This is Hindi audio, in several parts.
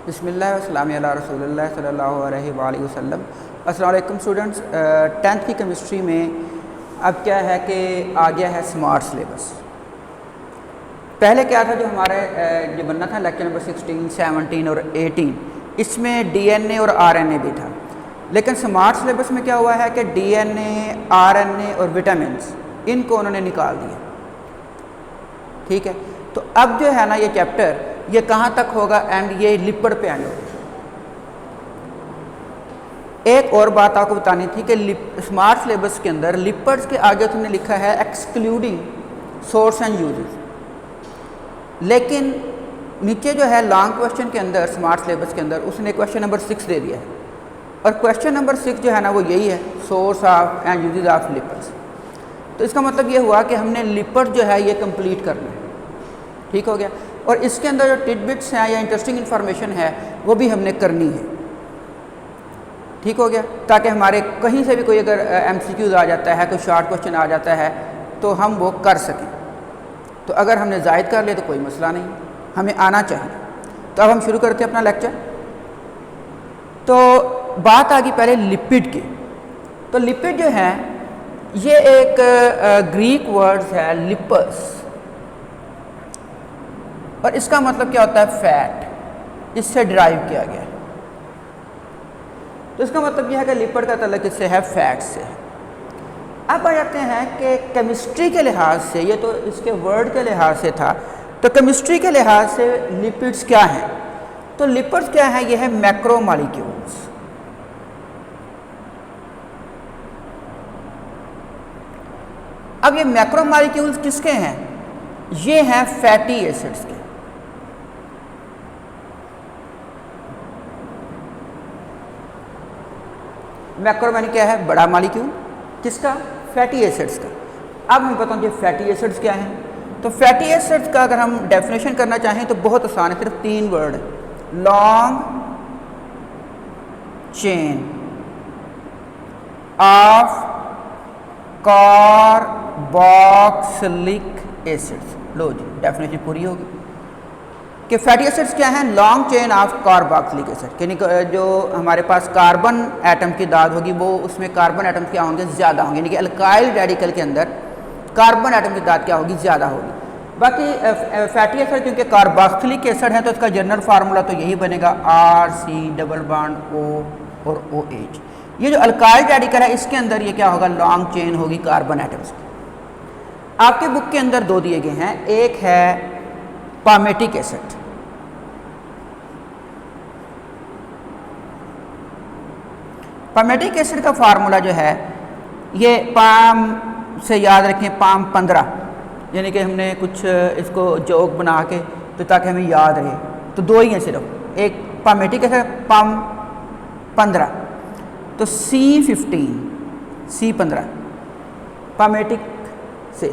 बिस्मिल्लाह वस्सलाम अला रसूलिल्लाह सल्लल्लाहु अलैहि वसल्लम। अस्सलाम वालेकुम स्टूडेंट्स। 10th की केमिस्ट्री में अब क्या है कि आ गया है स्मार्ट सिलेबस। पहले क्या था जो हमारे जो बनना था लेक्चर नंबर 16, 17 और 18, इसमें डीएनए और आरएनए भी था। लेकिन स्मार्ट सिलेबस में क्या हुआ है कि डीएनए, आरएनए और विटामिन्स इनको उन्होंने निकाल दिया। ठीक है, तो अब जो है ना ये चैप्टर ये कहाँ तक होगा एंड ये लिपिड पे एंड होगा। एक और बात आपको बतानी थी कि स्मार्ट सिलेबस के अंदर लिपिड्स के आगे तुमने लिखा है एक्सक्लूडिंग सोर्स एंड यूजेस, लेकिन नीचे जो है लॉन्ग क्वेश्चन के अंदर स्मार्ट सिलेबस के अंदर उसने क्वेश्चन नंबर 6 दे दिया है और क्वेश्चन नंबर 6 जो है ना वो यही है, source of and uses of lipids. तो इसका मतलब ये हुआ कि हमने लिपिड जो है ये कंप्लीट करना है। ठीक हो गया, और इसके अंदर जो टिडबिट्स हैं या इंटरेस्टिंग इन्फॉर्मेशन है वो भी हमने करनी है। ठीक हो गया, ताकि हमारे कहीं से भी कोई अगर एमसीक्यूज आ जाता है, कोई शॉर्ट क्वेश्चन आ जाता है तो हम वो कर सकें। तो अगर हमने जायद कर लिया तो कोई मसला नहीं, हमें आना चाहिए। तो अब हम शुरू करते हैं अपना लेक्चर। तो बात आ गई पहले लिपिड की। तो लिपिड जो है ये एक ग्रीक वर्ड्स है लिपस, और इसका मतलब क्या होता है फैट, इससे डिराइव किया गया है। तो इसका मतलब यह है कि लिपिड का ताल्लुक इससे है, फैट से है। अब आ जाते हैं कि केमिस्ट्री के लिहाज से, ये तो इसके वर्ड के लिहाज से था, तो केमिस्ट्री के लिहाज से लिपिड्स क्या हैं? तो लिपिड्स क्या है? यह है मैक्रोमॉलिक्यूल्स। अब ये मैक्रोमॉलिक्यूल्स किसके हैं? ये हैं फैटी एसिड्स के। मैक्रो मानी क्या है? बड़ा मॉलिक्यूल, किसका? फैटी एसिड्स का। अब हम बताऊँ कि फैटी एसिड्स क्या हैं। तो फैटी एसिड्स का अगर हम डेफिनेशन करना चाहें तो बहुत आसान है, सिर्फ 3 वर्ड है, long chain of carboxylic acids. लो जी, डेफिनेशन पूरी होगी कि फैटी एसिड्स क्या हैं? Long chain of carboxylic acid, यानी जो हमारे पास कार्बन एटम की दाद होगी वो उसमें कार्बन एटम क्या होंगे? ज़्यादा होंगे, यानी कि अल्काइल रेडिकल के अंदर कार्बन एटम की दाद क्या होगी? ज़्यादा होगी। बाकी फैटी एसिड क्योंकि कार्बोक्सिलिक एसिड है तो इसका जनरल फार्मूला तो यही बनेगा, RC डबल बॉन्ड O और OH। ये जो अल्काइल रेडिकल है इसके अंदर ये क्या होगा? लॉन्ग चेन होगी कार्बन एटम्स की। आपके बुक के अंदर 2 दिए गए हैं, एक है पामेटिक एसिड, पामेटिक एसिड का फार्मूला जो है ये पाम से याद रखें, पाम 15, यानी कि हमने कुछ इसको जोक बना के तो ताकि हमें याद रहे। तो 2 ही हैं सिर्फ, एक पामेटिक एसिड पाम 15, तो C15 पामेटिक से।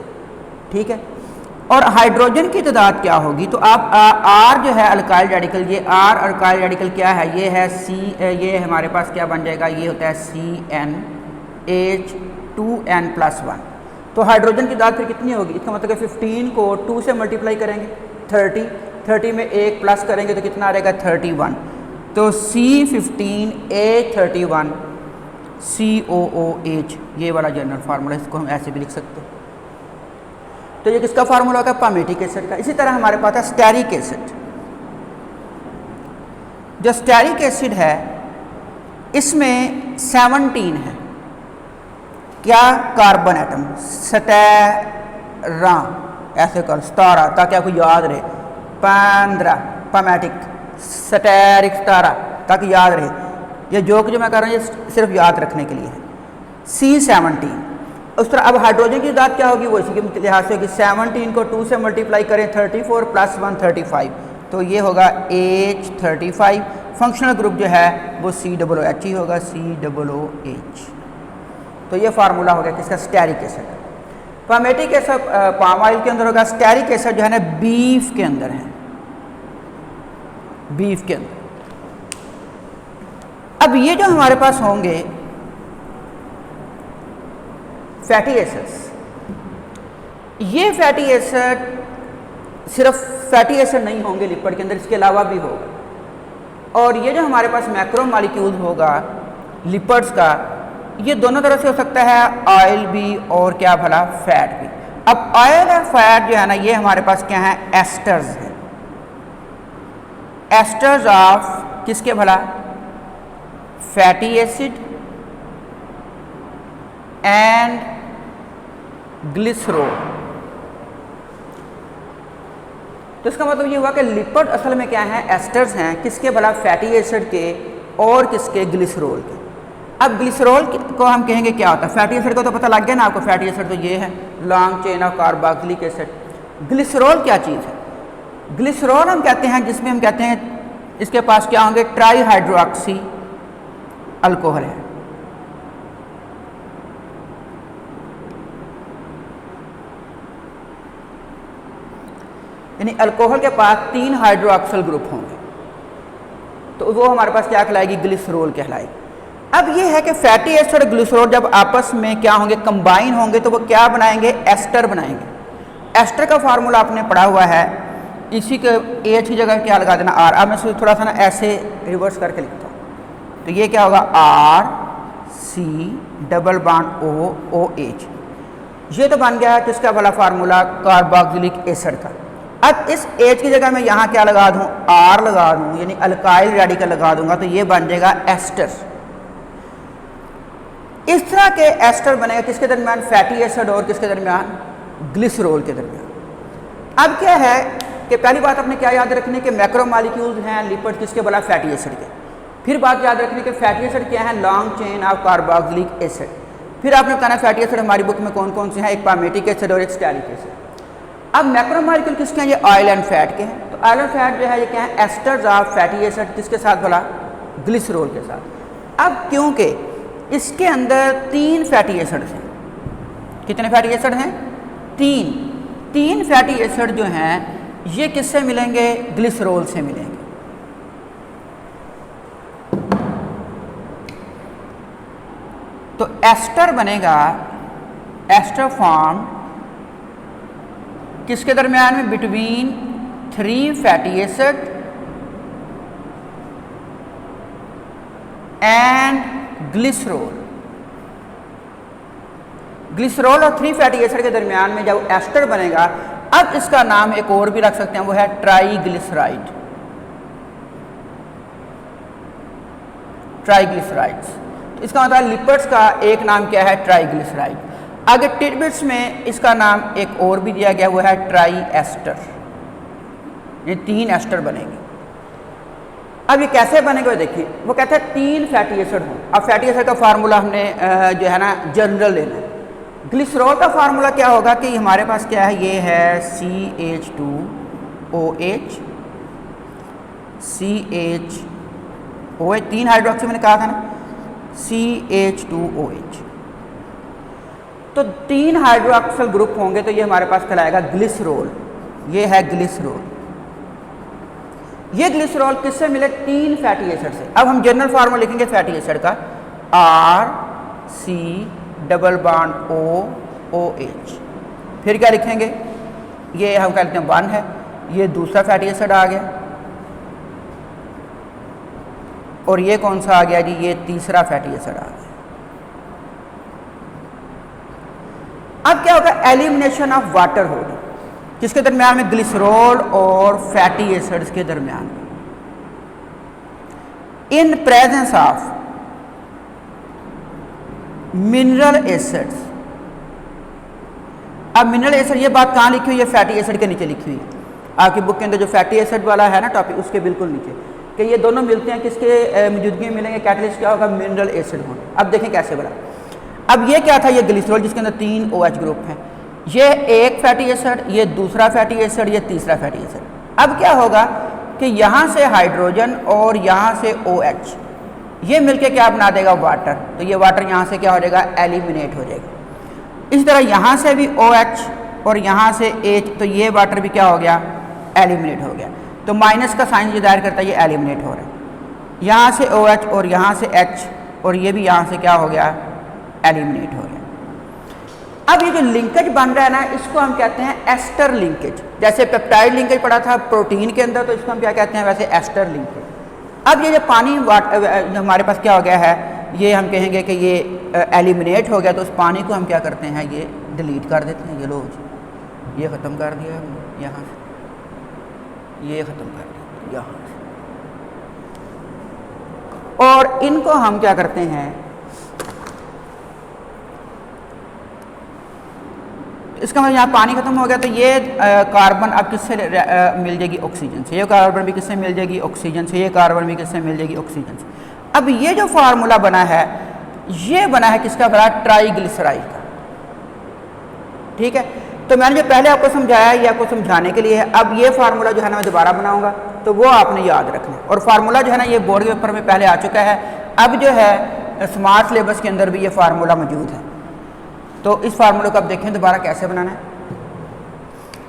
ठीक है, और हाइड्रोजन की तादाद क्या होगी? तो आप R जो है अल्काइल रेडिकल, ये R अल्काइल रेडिकल क्या है? ये है ये हमारे पास क्या बन जाएगा? ये होता है CnH2n+1। तो हाइड्रोजन की तादाद फिर कितनी होगी? इसका मतलब 15 को 2 से मल्टीप्लाई करेंगे 30 में 1 प्लस करेंगे तो कितना आ जाएगा? 31। तो C15H31 COOH, ये वाला जनरल फार्मूला, इसको हम ऐसे भी लिख सकते हैं। तो ये किसका फार्मूला होगा? पामेटिक एसिड का। इसी तरह हमारे पास है स्टेरिक एसिड। जो स्टेरिक एसिड है इसमें 17 है क्या? कार्बन एटम, 17, ऐसे कर 17 ताकि आपको याद रहे, 15 पामेटिक, स्टेरिक 17 ताकि याद रहे। ये जो मैं कर रहा हूँ ये सिर्फ याद रखने के लिए है। C17। उस तरह अब हाइड्रोजन की तादाद क्या होगी? वो इसी के लिहाज से होगी, 17 को 2 से मल्टीप्लाई करें 34 + 1 35, तो ये होगा H35। फंक्शनल ग्रुप जो है वो COOH ही होगा, COOH। तो ये फार्मूला हो गया किसका? Stearic acid. Palmitic acid palm oil के अंदर होगा, स्टेरिक एसिड जो है ना बीफ के अंदर है, बीफ के अंदर। अब ये जो हमारे पास होंगे फैटी एसिड्स, ये फैटी एसिड सिर्फ फैटी एसिड नहीं होंगे लिपिड के अंदर, इसके अलावा भी होगा। और ये जो हमारे पास मैक्रो मॉलिक्यूल होगा लिपिड्स का, ये दोनों तरह से हो सकता है, ऑयल भी और क्या भला फैट भी। अब ऑयल और फैट जो है ना, ये हमारे पास क्या है, एस्टर्स हैं। एस्टर्स ऑफ किसके भला, फैटी एसिड एंड ग्लिसरॉल। तो इसका मतलब ये हुआ कि लिपिड असल में क्या है, एस्टर्स हैं, किसके भला, फैटी एसिड के और किसके, ग्लिसरॉल के। अब ग्लिसरॉल को हम कहेंगे क्या होता है, फैटी एसिड को तो पता लग गया ना आपको, फैटी एसिड तो ये है long chain of carboxylic acid. Glycerol क्या चीज़ है, ग्लिसरॉल हम कहते हैं जिसमें हम कहते हैं इसके पास क्या होंगे, ट्राई हाइड्रोक्सी अल्कोहल है। यानी अल्कोहल के पास 3 हाइड्रोक्सिल ग्रुप होंगे, तो वो हमारे पास क्या कहलाएगी, ग्लिसरॉल कहलाएगी। अब ये है कि फैटी एसिड और ग्लिसरॉल जब आपस में क्या होंगे, कंबाइन होंगे, तो वो क्या बनाएंगे, एस्टर बनाएंगे। एस्टर का फार्मूला आपने पढ़ा हुआ है, इसी के एच की जगह क्या लगा देना, आर। अब मैं थोड़ा सा ना ऐसे रिवर्स करके लिखता हूँ, तो ये क्या होगा, R C double bond O O H. ये तो बन गया किसका वाला फार्मूला, कार्बोक्सिलिक एसिड का। अब इस एच की जगह मैं यहाँ क्या लगा दूँ, आर लगा दूँ, यानी अल्काइल रेडिकल लगा दूंगा, तो ये बन जाएगा एस्टर। इस तरह के एस्टर बनेगा किसके दरमियान, फैटी एसिड और किसके दरमियान, ग्लिसरॉल के दरमियान। अब क्या है कि पहली बात अपने क्या याद रखनी कि मैक्रो मॉलिक्यूल्स हैं लिपिड किसके बोला, फैटी एसिड के। फिर बात याद रखनी कि फैटी एसिड क्या है, long chain of carboxylic acid. फिर आपने कहना फैटी एसिड हमारी बुक में कौन कौन से हैं, एक पामेटिक एसिड और एक स्टैलिक एसिड। अब मैक्रो मॉलिक्यूल किसके हैं, ये ऑयल एंड फैट के हैं। तो ऑयल एंड फैट जो है ये क्या है, एस्टर्स ऑफ फैटी एसिड किसके साथ बोला, ग्लिसरॉल के साथ। अब क्योंकि इसके अंदर 3 फैटी एसिड हैं, कितने फैटी एसिड हैं, 3 फैटी एसिड जो हैं ये किससे मिलेंगे, ग्लिसरॉल से मिलेंगे। तो एस्टर बनेगा, एस्टर फॉर्म किसके दरमियान में, between 3 fatty acid and glycerol. Glycerol और 3 फैटी एसिड के दरमियान में जब एस्टर बनेगा, अब इसका नाम एक और भी रख सकते हैं, वो है ट्राइग्लिसराइड। ट्राइग्लिसराइड्स, तो इसका मतलब लिपिड्स का एक नाम क्या है, ट्राइग्लिसराइड। आगे टिडबिट्स में इसका नाम एक और भी दिया गया, वो है ट्राई एस्टर। ये 3 एस्टर बनेंगे। अब ये कैसे बनेगा देखिए, वो कहते हैं 3 फैटी एसिड हो। अब फैटी एसिड का फार्मूला हमने जो है ना जनरल लेना है। ग्लिसरॉल का फार्मूला क्या होगा कि हमारे पास क्या है, ये है CH2OH, CHOH, 3 हाइड्रोक्सी मैंने कहा था ना, CH2OH। तो 3 हाइड्रोक्सिल ग्रुप होंगे, तो ये हमारे पास कहलाएगा ग्लिसरॉल। ये है ग्लिसरॉल। ये ग्लिसरॉल किससे मिले, 3 फैटी एसिड से। अब हम जनरल फार्मूला लिखेंगे फैटी एसिड का, RC डबल बॉन्ड OOH। फिर क्या लिखेंगे, ये हम कहते हैं 1 है, ये दूसरा फैटी एसिड आ गया, और ये कौन सा आ गया जी, ये तीसरा फैटी एसिड आ गया। अब क्या होगा, एलिमिनेशन ऑफ वाटर होगी किसके दरमियान में, ग्लिसरॉल और फैटी एसिड्स के दरमियान में, in presence of mineral acids. अब मिनरल एसिड, ये बात कहाँ लिखी हुई है, फैटी एसिड के नीचे लिखी हुई है आपकी बुक के अंदर, जो फैटी एसिड वाला है ना टॉपिक, उसके बिल्कुल नीचे, कि ये दोनों मिलते हैं, किसके मौजूदगी में मिलेंगे, कैटलिस्ट क्या होगा, मिनरल एसिड होंगे। अब देखें कैसे बना। अब ये क्या था, ये ग्लिसरॉल जिसके अंदर 3 OH ग्रुप हैं, ये एक फैटी एसिड, ये दूसरा फैटी एसिड, ये तीसरा फैटी एसिड। अब क्या होगा कि यहाँ से हाइड्रोजन और यहाँ से OH, ये मिलके क्या बना देगा, वाटर। तो ये वाटर यहाँ से क्या हो जाएगा, एलिमिनेट हो जाएगा। इस तरह यहाँ से भी OH और यहाँ से H, तो ये वाटर भी क्या हो गया, एलिमिनेट हो गया। तो माइनस का साइन जो दायर करता है, ये एलिमिनेट हो रहा है। यहाँ से OH और यहाँ से H, और ये भी यहाँ से क्या हो गया, एलिमिनेट हो गया। अब ये जो लिंकेज बन रहा है ना, इसको हम कहते हैं एस्टर लिंकेज। जैसे पेप्टाइड लिंकेज पढ़ा था प्रोटीन के अंदर, तो इसको हम क्या कहते हैं, वैसे एस्टर लिंकेज। अब ये जो पानी हमारे पास क्या हो गया है, ये हम कहेंगे कि ये एलिमिनेट हो गया, तो उस पानी को हम क्या करते हैं, ये डिलीट कर देते हैं। ये लो जी, ये ख़त्म कर दिया हमने यहाँ से, ये ख़त्म कर दिया यहाँ से, और इनको हम क्या करते हैं, इसका मतलब यहाँ पानी खत्म हो गया, तो ये कार्बन अब किससे मिल जाएगी, ऑक्सीजन से। ये कार्बन भी किससे मिल जाएगी, ऑक्सीजन से। ये कार्बन भी किससे मिल जाएगी, ऑक्सीजन से। अब ये जो फार्मूला बना है, ये बना है किसका, बना ट्राइग्लिसराइड का। ठीक है, तो मैंने जो पहले आपको समझाया ये आपको समझाने के लिए है। अब ये फार्मूला जो है ना मैं दोबारा बनाऊंगा, तो वो आपने याद रखना है। और फार्मूला जो है ना ये बोर्ड के पेपर में पहले आ चुका है, अब जो है स्मार्ट सिलेबस के अंदर भी ये फार्मूला मौजूद है। तो इस फार्मूले को आप देखें दोबारा कैसे बनाना है।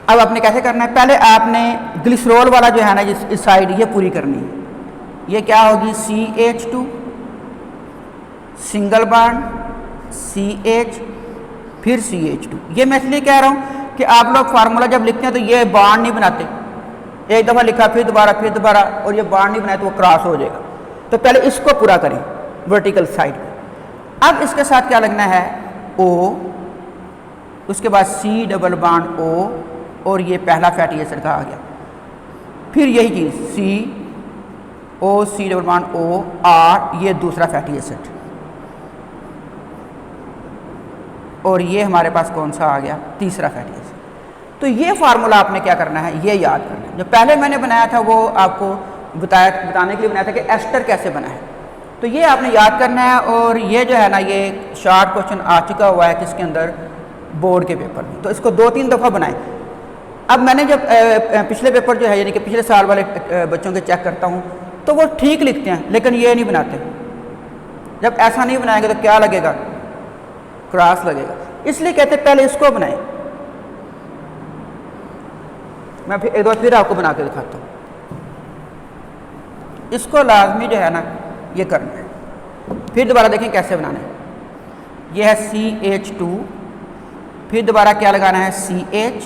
अब आपने कैसे करना है, पहले आपने ग्लिसरॉल वाला जो है ना इस साइड ये पूरी करनी है। ये क्या होगी, CH2 सिंगल बॉन्ड CH फिर CH2। ये मैं इसलिए कह रहा हूँ कि आप लोग फार्मूला जब लिखते हैं तो ये बॉन्ड नहीं बनाते, एक दफ़ा लिखा फिर दोबारा, और ये बॉन्ड नहीं बनाए तो वो क्रॉस हो जाएगा। तो पहले इसको पूरा करें वर्टिकल साइड पे। अब इसके साथ क्या लगना है, O, उसके बाद C डबल बॉन्ड O, और ये पहला फैटी एसिड का आ गया। फिर यही चीज़ C double bond O R, ये दूसरा फैटी एसिड, और ये हमारे पास कौन सा आ गया, तीसरा फैटी एसिड। तो ये फार्मूला आपने क्या करना है, ये याद करना है। जो पहले मैंने बनाया था वो आपको बताने के लिए बनाया था कि एस्टर कैसे बना है, तो ये आपने याद करना है। और ये जो है ना ये शॉर्ट क्वेश्चन आ चुका हुआ है किसके अंदर, बोर्ड के पेपर में, तो इसको 2-3 दफ़ा बनाएं। अब मैंने जब पिछले पेपर जो है यानी कि पिछले साल वाले बच्चों के चेक करता हूँ तो वो ठीक लिखते हैं, लेकिन ये नहीं बनाते। जब ऐसा नहीं बनाएंगे तो क्या लगेगा, क्रॉस लगेगा। इसलिए कहते पहले इसको बनाएं। मैं फिर एक बार फिर आपको बना के दिखाता हूँ। इसको लाजमी जो है ना ये करना है। फिर दोबारा देखें कैसे बनाना है। ये है CH2, फिर दोबारा क्या लगाना है CH,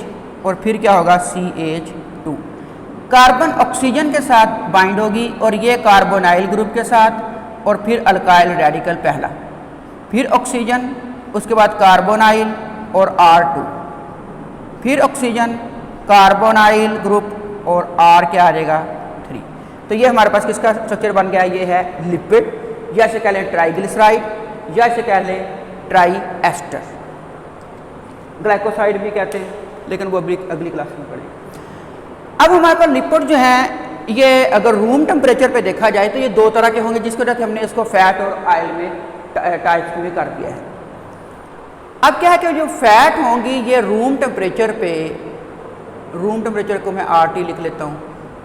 और फिर क्या होगा CH2। कार्बन ऑक्सीजन के साथ बाइंड होगी और ये कार्बोनाइल ग्रुप के साथ, और फिर अल्काइल रेडिकल पहला, फिर ऑक्सीजन, उसके बाद कार्बोनाइल और R2, फिर ऑक्सीजन, कार्बोनाइल ग्रुप और R क्या आ जाएगा 3। तो ये हमारे पास किसका स्ट्रक्चर बन गया, ये है लिपिड, या इसे कह लें ट्राइग्लिसराइड, या इसे कह लें ट्राई एस्टर। ग्लाइकोसाइड भी कहते हैं, लेकिन वो अगली क्लास में पढ़ेंगे। अब हमारे पास लिपिड जो है ये अगर रूम टेम्परेचर पे देखा जाए तो ये 2 तरह के होंगे, जिसकी वजह से हमने इसको फैट और ऑयल में टाइप्स में कर दिया है। अब क्या है कि जो फैट होंगी ये रूम टेम्परेचर को मैं RT लिख लेता हूँ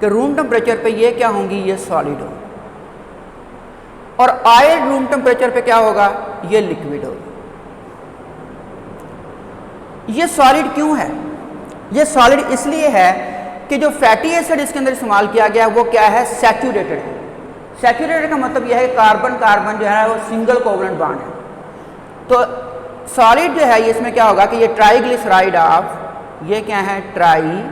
कि रूम टेम्परेचर पे ये क्या होंगी, ये सॉलिड हो, और ऑयल रूम टेम्परेचर पे क्या होगा, ये लिक्विड होगा। ये सॉलिड क्यों है, ये सॉलिड इसलिए है कि जो फैटी एसिड इसके अंदर इस्तेमाल किया गया वो क्या है, सैचुरेटेड है। सैचुरेटेड का मतलब यह है कि कार्बन कार्बन जो है वो सिंगल कोवलेंट बॉन्ड है। तो सॉलिड जो है ये इसमें क्या होगा कि ये ट्राइग्लिसराइड ऑफ, ये क्या है, ट्राइग्लिसराइड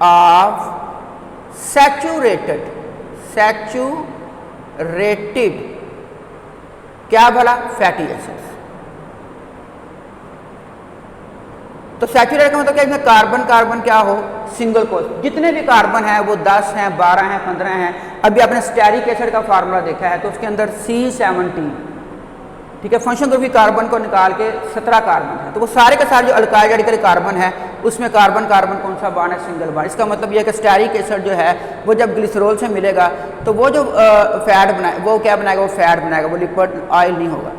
ऑफ सैचुरेटेड क्या भला, फैटी एसिड्स। तो सैचुरेटेड का मतलब क्या, इसमें कार्बन कार्बन क्या हो, सिंगल कोश, जितने भी कार्बन है वो 10 हैं, 12 हैं, 15 हैं। अभी आपने स्टेरिक एसिड का फार्मूला देखा है तो उसके अंदर C17, ठीक है, फंक्शन ग्रुप की कार्बन को निकाल के 17 कार्बन है। तो वो सारे के सारे जो अल्काइल रेडिकल कार्बन है उसमें कार्बन कार्बन कौन सा बॉन्ड है, सिंगल बॉन्ड। इसका मतलब यह है कि स्टेरिक एसिड जो है वो जब ग्लिसरॉल से मिलेगा तो वो जो फैट बनाए वो क्या बनाएगा, वो फैट बनाएगा, वो लिपिड ऑयल नहीं होगा।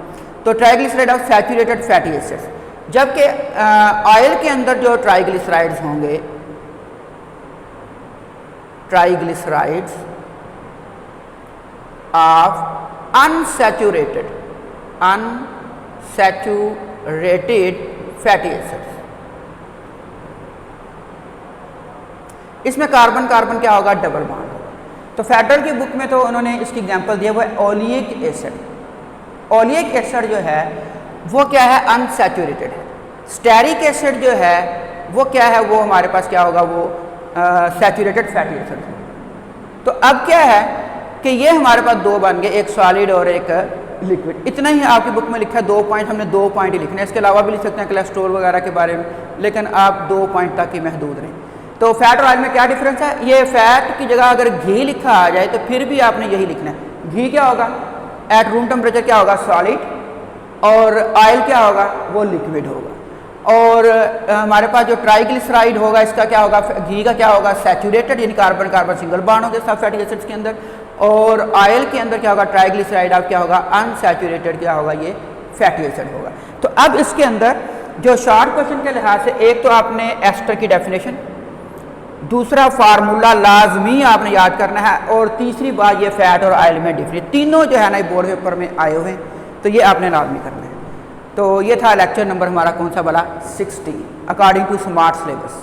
तो triglyceride of saturated fatty acids, जबकि ऑयल के अंदर जो ट्राइग्लिसराइड्स होंगे, triglycerides of unsaturated fatty acids, इसमें कार्बन कार्बन क्या होगा, डबल बॉन्ड होगा। तो फेडरल की बुक में तो उन्होंने इसकी एग्जांपल दिया वो है ओलिक एसिड। ओलिक एसिड जो है वो क्या है, अनसैचुरेटेड है। स्टेरिक एसिड जो है वो क्या है, वो हमारे पास क्या होगा, वो सैचुरेटेड फैटी एसिड। तो अब क्या है कि ये हमारे पास दो बन गए, एक सॉलिड और एक लिक्विड। इतना ही आपकी बुक में लिखा है, 2 पॉइंट, हमने 2 पॉइंट ही लिखने हैं, इसके अलावा भी लिख सकते हैं कोलेस्ट्रॉल वगैरह के बारे में, लेकिन आप 2 पॉइंट तक ही महदूद रहें। तो फैट और ऑयल में क्या डिफरेंस है? ये फैट की जगह अगर घी लिखा आ जाए तो फिर भी आपने यही लिखना है। घी क्या होगा? एट रूम टेम्परेचर क्या होगा? सॉलिड, और ऑयल क्या होगा? वो लिक्विड होगा। और हमारे पास जो ट्राइग्लिसराइड होगा, इसका क्या होगा? घी का क्या होगा? सैचुरेटेड, यानी कार्बन कार्बन सिंगल बॉन्ड होंगे सब फैटी एसिड्स के अंदर। और ऑयल के अंदर क्या होगा? ट्राइग्लिसराइड, अब क्या होगा? अनसैचुरेटेड क्या होगा? ये फैटी एसिड होगा। तो अब इसके अंदर जो शॉर्ट क्वेश्चन के लिहाज से, एक तो आपने एस्टर की डेफिनेशन, दूसरा फार्मूला लाजमी आपने याद करना है, और तीसरी बात ये फैट और ऑयल में डिफरेंस, तीनों जो है ना बोर्ड पेपर में आए हुए हैं, तो ये आपने लाजमी करना है। तो ये था लेक्चर नंबर हमारा कौन सा वाला? 16 अकॉर्डिंग टू स्मार्ट सिलेबस।